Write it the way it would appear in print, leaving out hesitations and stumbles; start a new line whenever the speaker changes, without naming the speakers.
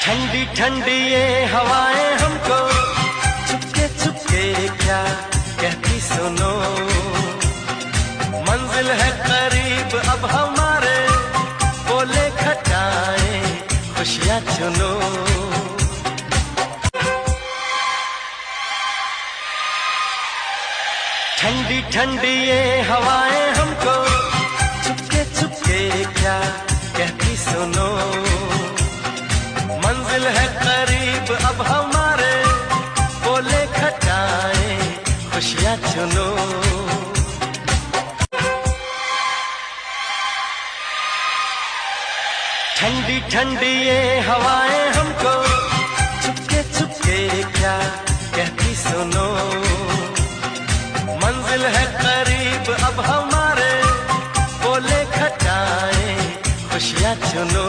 ठंडी ठंडी ये हवाएं हमको चुपके चुपके क्या कहती सुनो, मंजिल है करीब अब हमारे, बोले खटाए खुशियाँ चुनो। ठंडी ठंडी ये हवाएं हमको चुपके चुपके क्या कहती सुनो, मंजिल है करीब अब हमारे, बोले खटाए खुशियाँ चुनो। ठंडी ठंडी ये हवाएं हमको चुपके चुपके क्या कहती सुनो, मंजिल है करीब अब हमारे, बोले खटाए खुशियाँ चुनो।